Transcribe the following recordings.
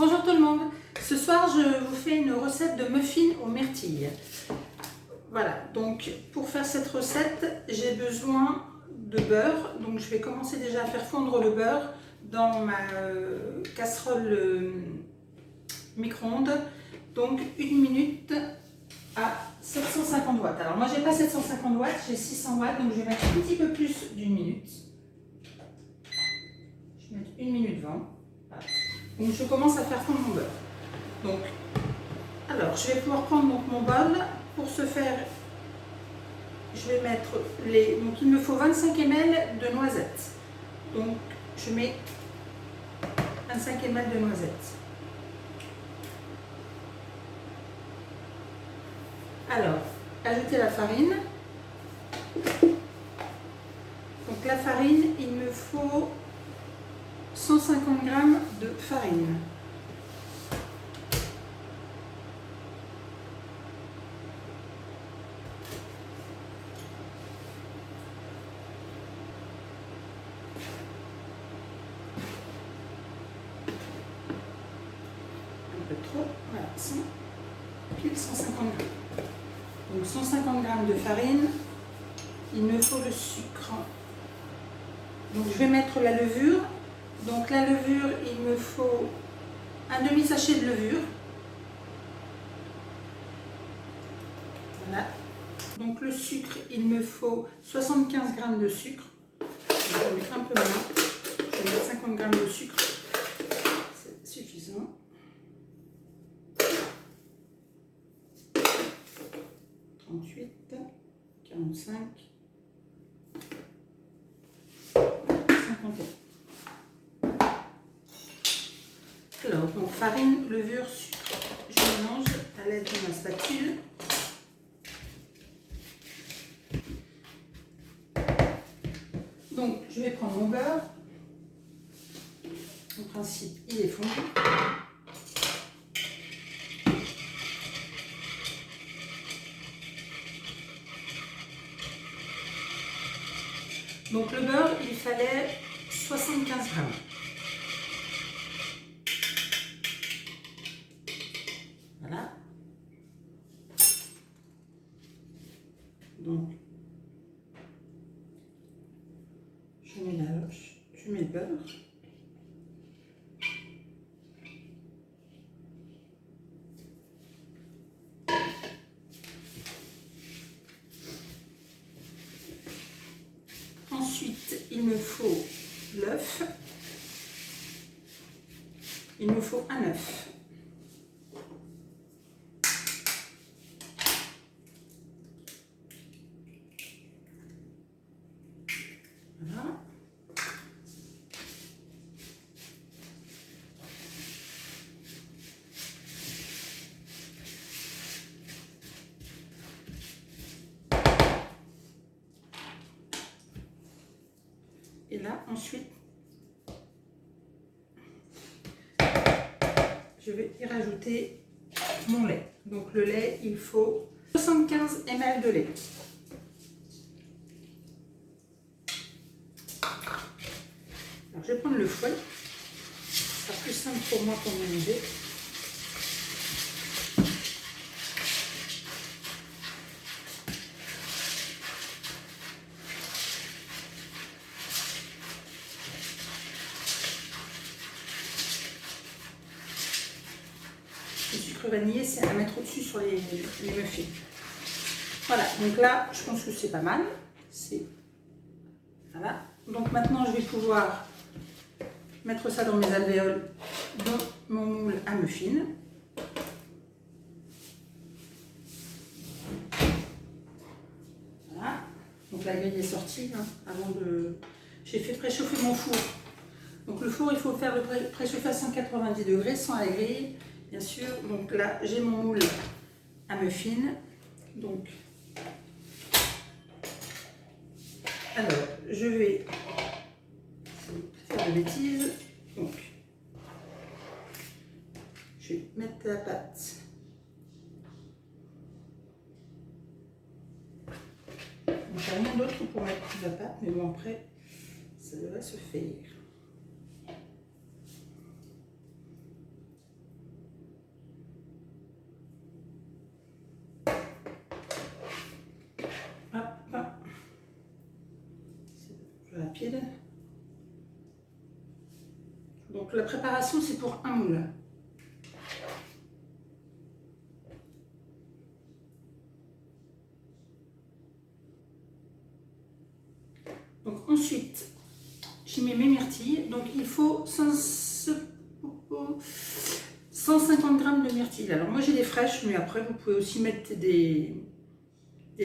Bonjour tout le monde, ce soir je vous fais une recette de muffins aux myrtilles. Voilà, donc pour faire cette recette, j'ai besoin de beurre. Donc je vais commencer déjà à faire fondre le beurre dans ma casserole micro-ondes. Donc 1 minute à 750 watts. Alors moi j'ai pas 750 watts, j'ai 600 watts, donc je vais mettre un petit peu plus d'1 minute. Je vais mettre 1 minute 20. Voilà. Donc je commence à faire fondre mon beurre. Donc, alors je vais pouvoir prendre donc mon bol. Pour ce faire, je vais mettre les. Donc il me faut 25 ml de noisettes. Donc je mets 25 ml de noisettes. Alors, ajouter la farine. Donc la farine, il me faut 150 g de farine. Un peu trop, voilà, pile 150 g. Donc 150 g de farine, il me faut le sucre. Donc je vais mettre la levure. Donc la levure, il me faut un demi-sachet de levure. Voilà. Donc le sucre, il me faut 75 g de sucre. Je vais mettre un peu moins. Je vais mettre 50 g de sucre. C'est suffisant. Trente-huit, 45, 51. Alors, donc farine, levure, sucre. Je mélange à l'aide de ma spatule. Donc, je vais prendre mon beurre. En principe, il est fondu. Donc, le beurre, il fallait 75 g. Voilà. Donc, je mets le beurre. Ensuite, il me faut l'œuf. Il me faut un œuf. Voilà. Et là, ensuite, je vais y rajouter mon lait. Donc le lait, il faut 75 ml de lait. Alors je vais prendre le fouet. Ce sera plus simple pour moi pour mélanger. Le sucre vanillé, c'est à mettre au-dessus sur les muffins. Voilà, donc là, je pense que c'est pas mal. Voilà. Donc maintenant, je vais pouvoir mettre ça dans mes alvéoles, dans mon moule à muffins. Voilà. Donc la grille est sortie. Avant de... J'ai fait préchauffer mon four. Donc le four, il faut faire le préchauffer à 190 degrés sans la grille. Bien sûr, donc là j'ai mon moule à muffins. Donc, alors je vais faire de bêtises. Donc, je vais mettre la pâte. Donc, il n'y a rien d'autre pour mettre la pâte, mais bon après, ça devrait se faire. voyez. Donc la préparation, c'est pour un moule. Donc ensuite, j'y mets mes myrtilles. Donc il faut 150 g de myrtilles. Alors moi j'ai des fraîches, mais après vous pouvez aussi mettre des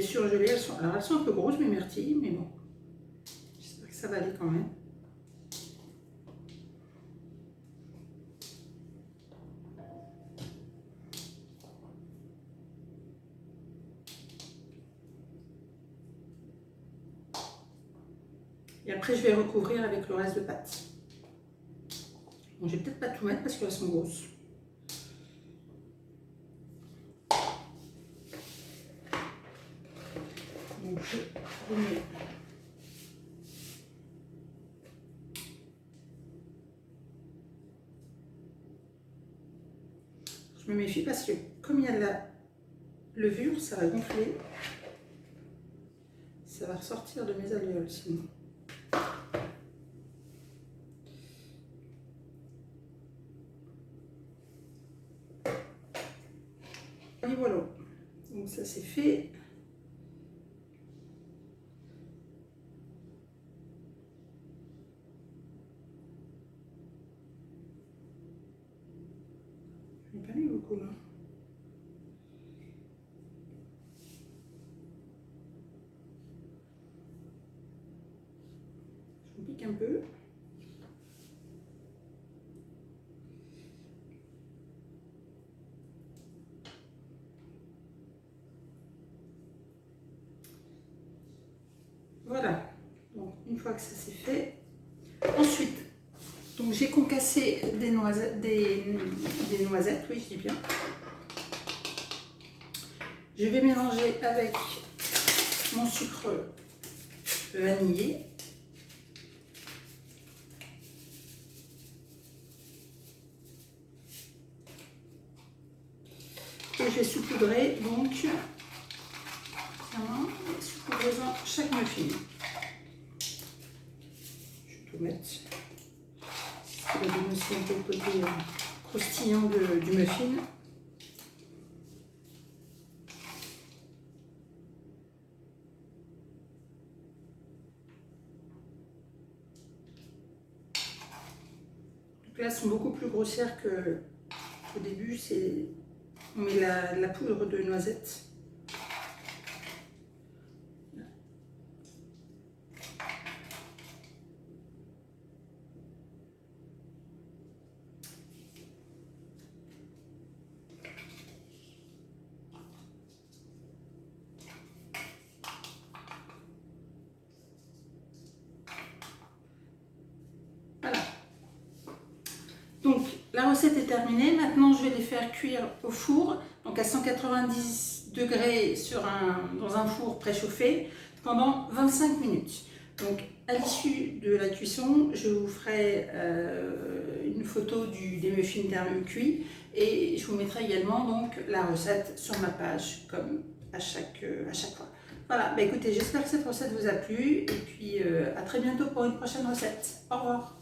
surgelées. Alors elles sont un peu grosses mes myrtilles, mais bon, j'espère que ça va aller quand même. Et après je vais recouvrir avec le reste de pâte. Bon, je vais peut-être pas tout mettre parce qu'elles sont grosses. Donc je remets. Je me méfie parce que comme il y a de la levure, ça va gonfler. Ça va ressortir de mes alvéoles sinon. Et voilà. Donc ça c'est fait. Je n'ai pas mis beaucoup là. Je me pique un peu. Voilà, donc une fois que ça c'est fait, ensuite, donc j'ai concassé des noisettes, oui je dis bien. Je vais mélanger avec mon sucre vanillé. Et je vais saupoudrer donc saupoudrer chaque muffin. Je vais tout mettre. Ça va donner aussi un peu le côté croustillant du muffin. Donc là, elles sont beaucoup plus grossières qu'au début. On met la poudre de noisette. Voilà. Donc la recette est terminée. Maintenant, je vais les faire cuire au four, donc à 190 degrés dans un four préchauffé pendant 25 minutes. Donc à l'issue de la cuisson, je vous ferai une photo des muffins cuits et je vous mettrai également donc la recette sur ma page comme à chaque fois. Voilà, bah écoutez, j'espère que cette recette vous a plu et puis à très bientôt pour une prochaine recette. Au revoir.